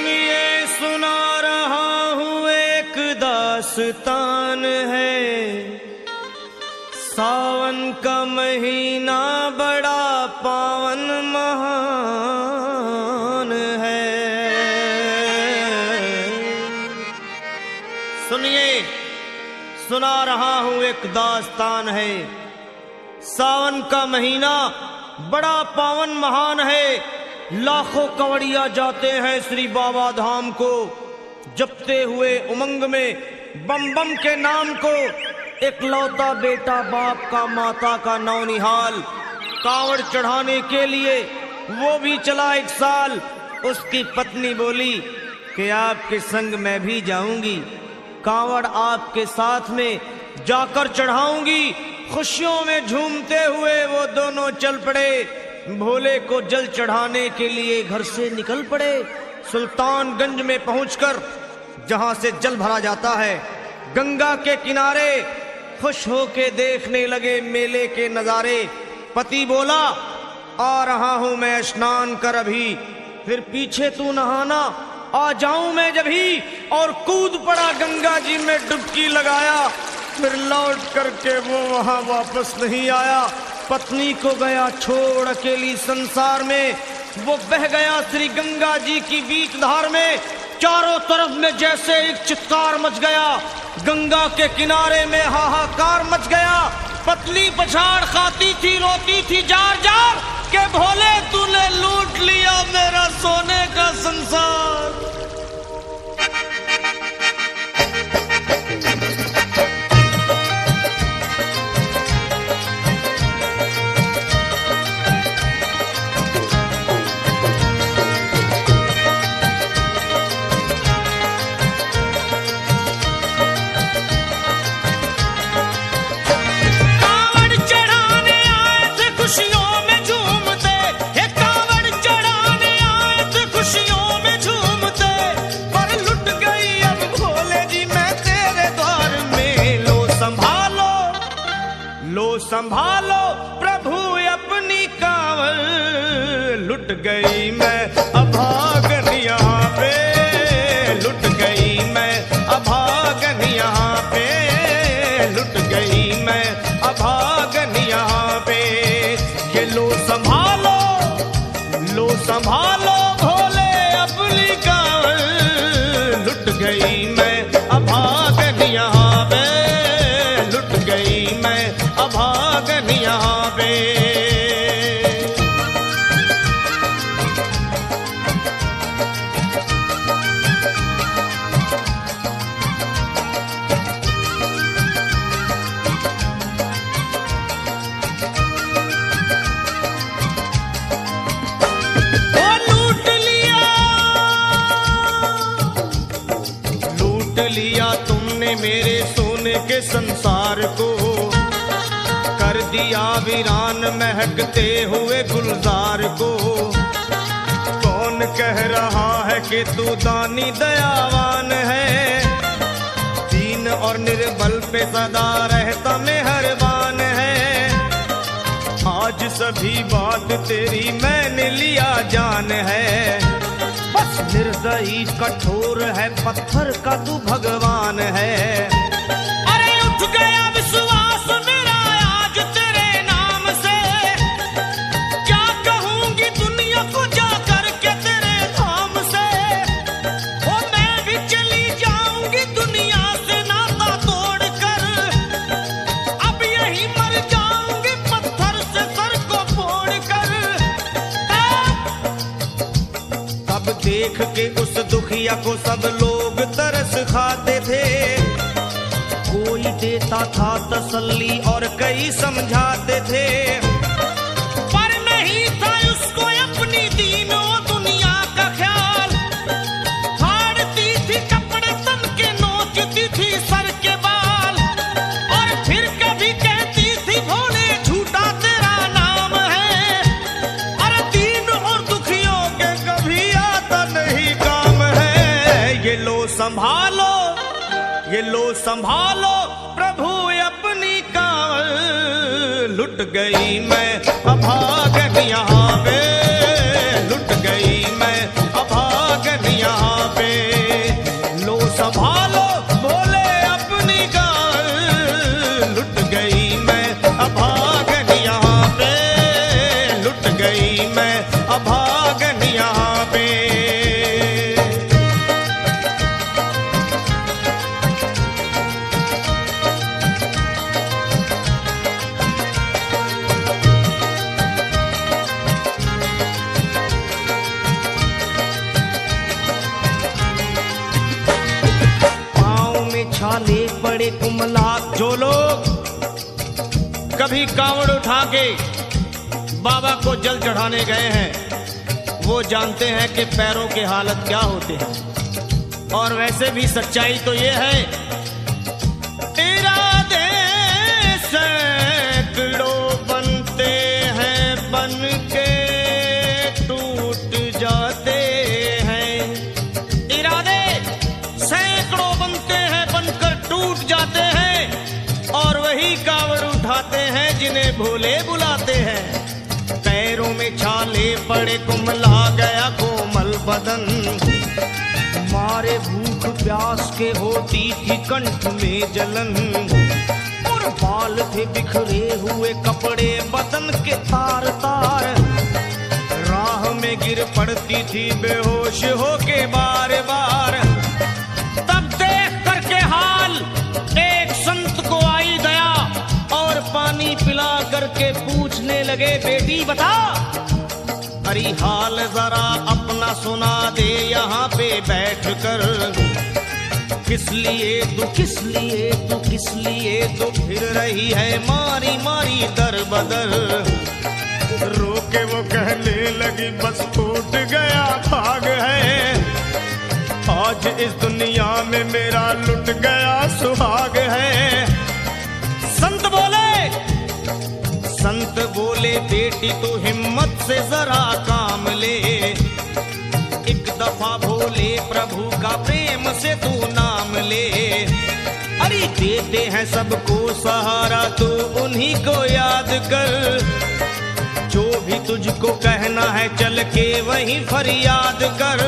सुनिए सुना रहा हूँ एक दास्तान है। सावन का महीना बड़ा पावन महान है। सुनिए सुना रहा हूँ एक दास्तान है। सावन का महीना बड़ा पावन महान है। लाखों कवड़िया जाते हैं श्री बाबा धाम को, जपते हुए उमंग में बम बम के नाम को। एक लौता बेटा बाप का माता का नौनिहाल, कांवड़ चढ़ाने के लिए वो भी चला एक साल। उसकी पत्नी बोली कि आपके संग मैं भी जाऊंगी, कांवड़ आपके साथ में जाकर चढ़ाऊंगी। खुशियों में झूमते हुए वो दोनों चल पड़े। भोले को जल चढ़ाने के लिए घर से निकल पड़े। सुल्तानगंज में पहुंचकर जहां से जल भरा जाता है, गंगा के किनारे खुश होके देखने लगे मेले के नजारे। पति बोला आ रहा हूं मैं स्नान कर अभी, फिर पीछे तू नहाना आ जाऊं मैं जभी। और कूद पड़ा गंगा जी में डुबकी लगाया। फिर लौट करके वो वहां वापस नहीं आया। पत्नी को गया छोड़ अकेली संसार में। वो बह गया श्री गंगा जी की बीच धार में। चारों तरफ में जैसे एक चित्कार मच गया, गंगा के किनारे में हाहाकार मच गया। पत्नी पछाड़ खाती थी, रोती थी जार जार के भोले तूने लूट लिया मेरा सोने का संसार। संभालो प्रभु अपनी कांवड़, लुट गई मैं अभागन यहाँ पे, लुट गई मैं अभागन यहाँ पे, लुट गई मैं अभागन यहाँ पे। ये लो संभालो भोले अपनी कांवड़, लुट गई मैं अभागन यहाँ पे, लुट गई मैं अभागन यहाँ पे। लूट लिया तुमने मेरे सोने के संसार को, कर दिया वीरान महकते हुए गुलजार को। कौन कह रहा है कि तू दानी दयावान है, दीन और निर्बल पे सदा रहता मेहरबान है। आज सभी बात तेरी मैंने लिया जान है, बस निर्दयी कठोर है पत्थर का तू भगवान है। अरे उठ गया विश्वास मेरा आज तेरे नाम से, क्या कहूंगी दुनिया को जाकर के तेरे धाम से। ओ मैं भी चली जाऊंगी दुनिया से नाता तोड़कर, अब यही मर जाऊंगी पत्थर से सर को फोड़कर। तब देख के उस दुखिया को सब लोग तरस खाते थे, कोई देता था तसल्ली और कई समझाते थे। पर नहीं था उसको अपनी दीनों दुनिया का ख्याल, फाड़ती थी कपड़े तन के, नोचती थी सर के बाल। और फिर कभी कहती थी भोले झूठा तेरा नाम है, अरे दीन और दुखियों के कभी आता नहीं काम है। ये लो संभालो प्रभु अपनी कांवड़, लुट गई मैं अभागन यहाँ पे, लुट गई मैं अभागन यहाँ छाले पड़े कुमला। जो लोग कभी कांवड़ उठा के बाबा को जल चढ़ाने गए हैं वो जानते हैं कि पैरों के हालत क्या होते हैं। और वैसे भी सच्चाई तो ये है, इरादे सैकड़ों बनते हैं बन के टूट जाते हैं। इरादे सैकड़ों बनते हैं बनकर टूट जाते हैं। और वही कांवड़ उठाते हैं जिन्हें भोले बुलाते हैं। पैरों में छाले पड़े कुमला गया कोमल बदन। मारे भूख प्यास के होती थी कंठ में जलन। और बाल थे बिखरे हुए कपड़े बदन के तार तार। राह में गिर पड़ती थी बेहोश होके बार बार। तब देख करके हाल एक संत को आई दया और पानी पिला करके पूछने लगे, बेटी बता अरे हाल जरा अपना सुना दे यहाँ पे बैठ कर। किस लिए तू किस लिए तू किस लिए तो फिर रही है मारी मारी दर बदर। रोके वो कहने लगी बस टूट गया भाग है। आज इस दुनिया में मेरा लुट गया सुहाग है। संत बोले बेटी तू हिम्मत से जरा काम ले। एक दफा भोले प्रभु का प्रेम से तू नाम ले। अरे देते हैं सबको सहारा तू उन्हीं को याद कर। जो भी तुझको कहना है चल के वहीं फरियाद कर।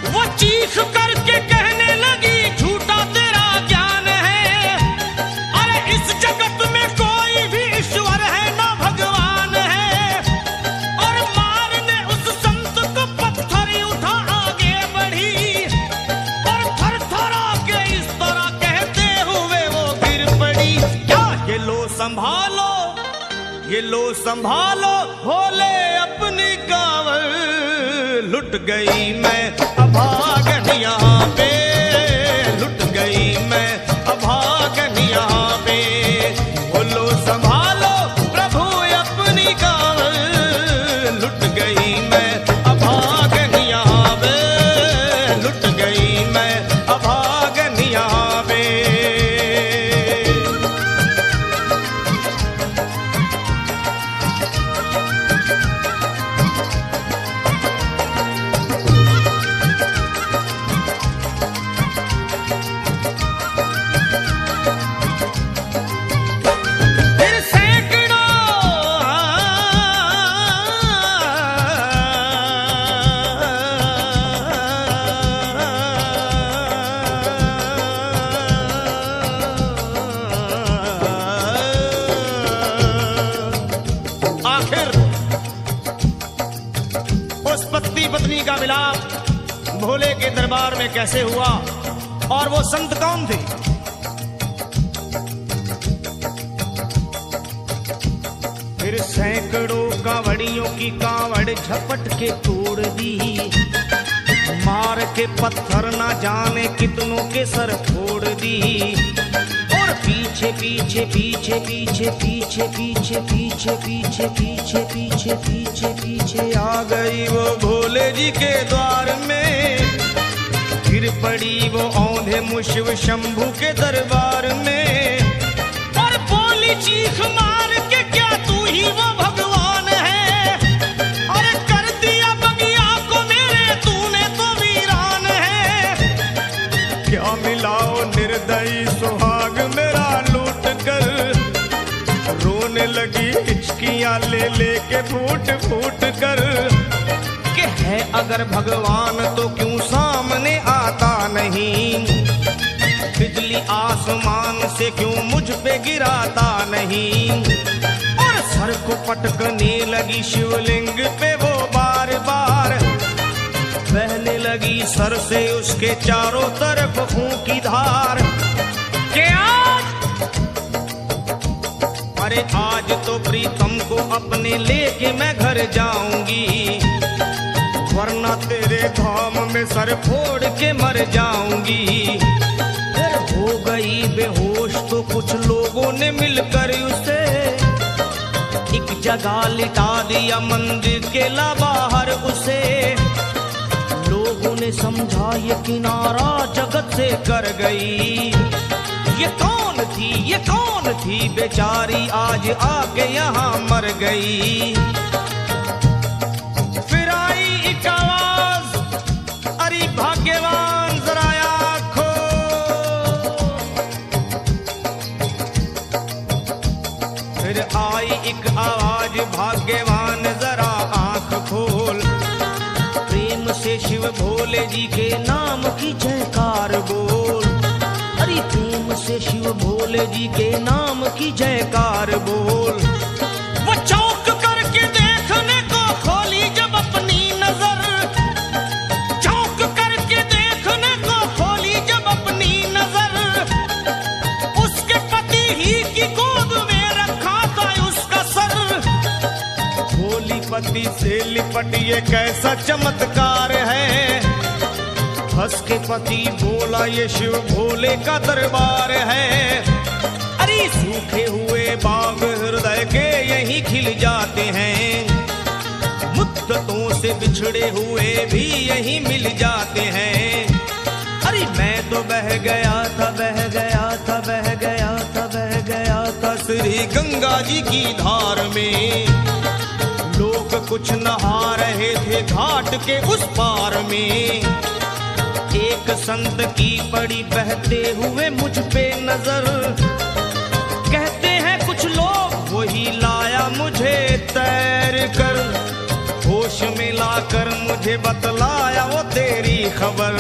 वो चीख करके कहने लगी झूठा तेरा ज्ञान है। अरे इस जगत में कोई भी ईश्वर है ना भगवान है। और मारने उस संत को पत्थर उठा आगे बढ़ी। और थर थरा के इस तरह कहते हुए वो गिर पड़ी। क्या ये लो संभालो ये लो संभालो भोले अपनी कांवड़। लुट गई मैं अभागन यहाँ पे। लुट गई मैं अभागन यहाँ पे। बोलो संभालो प्रभु अपनी कांवड़। लुट गई मैं अभागन यहाँ पे। लुट गई मैं अभागन यहाँ पे। पत्नी का मिलाप भोले के दरबार में कैसे हुआ और वो संत कौन थे? फिर सैकड़ों कांवड़ियों की कांवड़ झपट के तोड़ दी। मार के पत्थर ना जाने कितनों के सर फोड़ दी। और पीछे पीछे पीछे पीछे पीछे पीछे पीछे पीछे पीछे पीछे पीछे पीछे आ गई वो भोले जी के द्वार में। गिर पड़ी वो औंधे मुशिव शंभू के दरबार में। और बोली चीख मार के क्या तू ही वो भगवान है? अरे कर दिया बगिया को मेरे तूने तो वीरान है। क्या मिलाओ निर्दयी सुहाग मेरा लूट कर। रोने लगी हिचकियां ले लेके फूट फूट कर। कि है अगर भगवान तो क्यों सामने आता नहीं? बिजली आसमान से क्यों मुझ पे गिराता नहीं? और सर को पटकने लगी शिवलिंग पे वो बार बार। बहने लगी सर से उसके चारों तरफ खून की धार। के अरे आज तो प्रीतम को अपने लेके मैं घर जाऊंगी। वरना तेरे धाम में सर फोड़ के मर जाऊंगी। फिर हो गई बेहोश तो कुछ लोगों ने मिलकर उसे एक जगह लिटा दिया मंदिर के ला बाहर उसे। लोगों ने समझा ये किनारा जगत से कर गई, ये कौन थी बेचारी आज आके यहाँ मर गई। फिर आई एक आवाज, अरे भाग्यवान जरा आँखो। फिर आई एक आवाज, भाग्यवान जरा आँख खोल। प्रेम से शिव भोले जी के नाम की जयकार बोल। अरे प्रेम से शिव भोले जी के नाम की जयकार बोल। वो चौंक करके देखने को खोली जब अपनी नजर, चौंक करके देखने को खोली जब अपनी नजर। उसके पति ही की गोद में रखा था उसका सर। भोली पति से लिपट ये कैसा चमत्कार है। हंस के पति बोला ये शिव भोले का दरबार है। अरे सूखे हुए बाग हृदय के यहीं खिल जाते हैं। मुद्दतों से बिछड़े हुए भी यहीं मिल जाते हैं। अरे मैं तो बह गया था श्री गंगा जी की धार में। लोग कुछ नहा रहे थे घाट के उस पार में। एक संत की पड़ी बहते हुए मुझ पे नजर। कहते हैं कुछ लोग वही लाया मुझे तैर कर। होश में लाकर मुझे बतलाया वो तेरी खबर।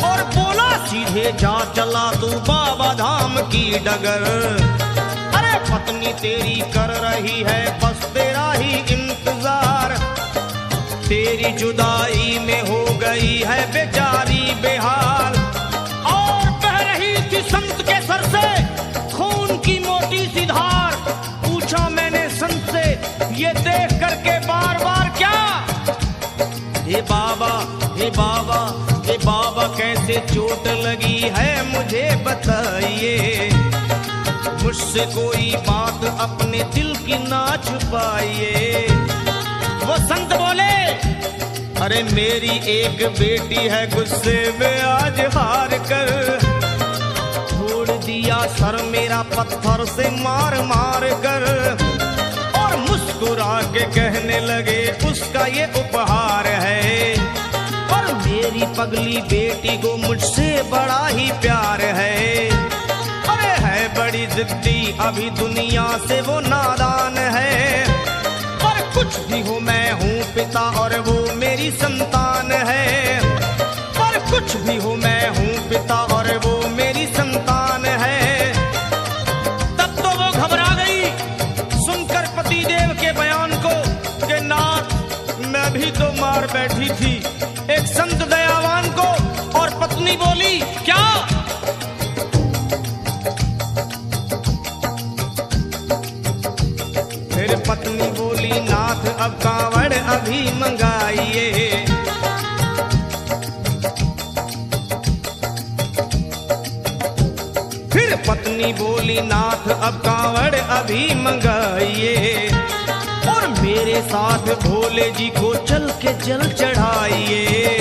और बोला सीधे जा चला तू बाबा धाम की डगर। अरे पत्नी तेरी कर रही है बस तेरा ही इंतजार। तेरी जुदाई में हो गई है बेचारी बेहाल। और बह रही थी संत के सर से खून की मोटी सी धार। पूछा मैंने संत से ये देख करके बार बार क्या। हे बाबा हे बाबा हे बाबा कैसे चोट लगी है मुझे बताइए। मुझसे कोई बात अपने दिल की ना छुपाइए। वो संत बोले अरे मेरी एक बेटी है गुस्से में आज हार कर। छोड़ दिया सर मेरा पत्थर से मार मार कर। और मुस्कुरा के कहने लगे उसका ये उपहार है। और मेरी पगली बेटी को मुझसे बड़ा ही प्यार है। अरे है बड़ी जिद्दी अभी दुनिया से वो नादान है। पर कुछ भी हो मैं हूँ पिता और वो मेरी संतान है। पर कुछ भी हो मैं हूँ पिता और वो मेरी संतान है। तब तो वो घबरा गई सुनकर पति देव के बयान को कि नाथ मैं भी तो मार बैठी थी एक संत दयावान को। और पत्नी बोली क्या। फिर पत्नी बोली नाथ अब कांवड़ अभी मंगाइए। फिर पत्नी बोली नाथ अब कांवड़ अभी मंगाइए। और मेरे साथ भोले जी को चल के जल चढ़ाइए।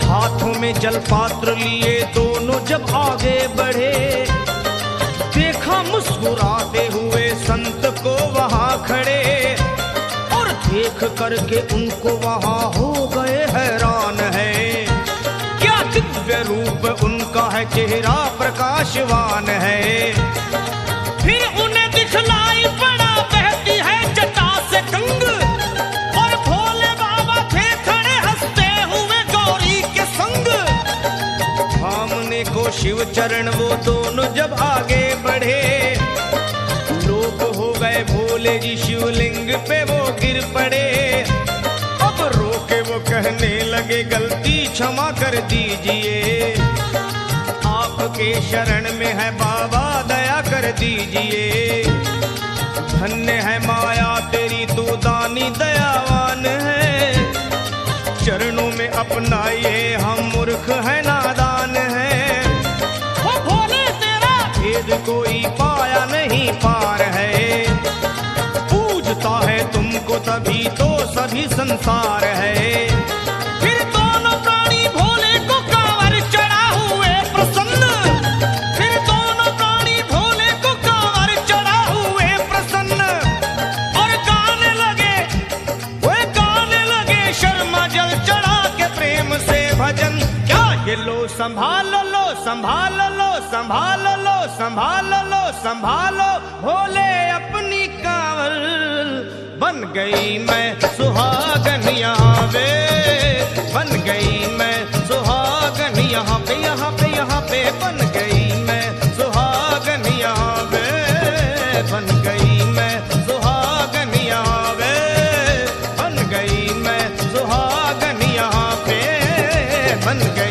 हाथों में जल पात्र लिए दोनों जब आगे बढ़े। देखा मुस्कुराते हुए संत को वहाँ खड़े। और देख करके उनको वहाँ हो गए हैरान है। क्या दिव्य रूप उनका है चेहरा प्रकाशवान है। फिर उन्हें दिखलाई पड़ा बहती है जटा से गंग। और भोले बाबा थे खड़े हंसते हुए गौरी के संग। सामने को शिव चरण वो दोनों जब आगे बढ़े। लोग हो गए भोले जी शिवलिंग पे वो गिर पड़े। अब रोके वो कहने लगे गलती क्षमा कर दीजिए। आपके शरण में है बाबा दया कर दीजिए। धन्य है माया तेरी तू दानी दयावान है। चरणों में अपनाइए हम मूर्ख है नादान है। वो भोले तभी तो सभी संसार है। फिर दोनों प्राणी भोले को कांवर चढ़ा हुए प्रसन्न, फिर दोनों प्राणी भोले को कांवर चढ़ा हुए प्रसन्न, और गाने लगे, वे गाने लगे शर्मा जल चढ़ा के प्रेम से भजन। क्या ये लो संभाल लो, संभाल लो, संभाल लो, संभाल लो, संभालो भोले अपनी कांवर, बन गई मैं सुहागन यहाँ वे, बन गई मैं सुहागन यहाँ पे, यहाँ पे, यहाँ पे, बन गई मैं सुहागन यहाँ वे, बन गई मैं सुहागन यहाँ वे, बन गई मैं सुहागन यहाँ पे, बन गई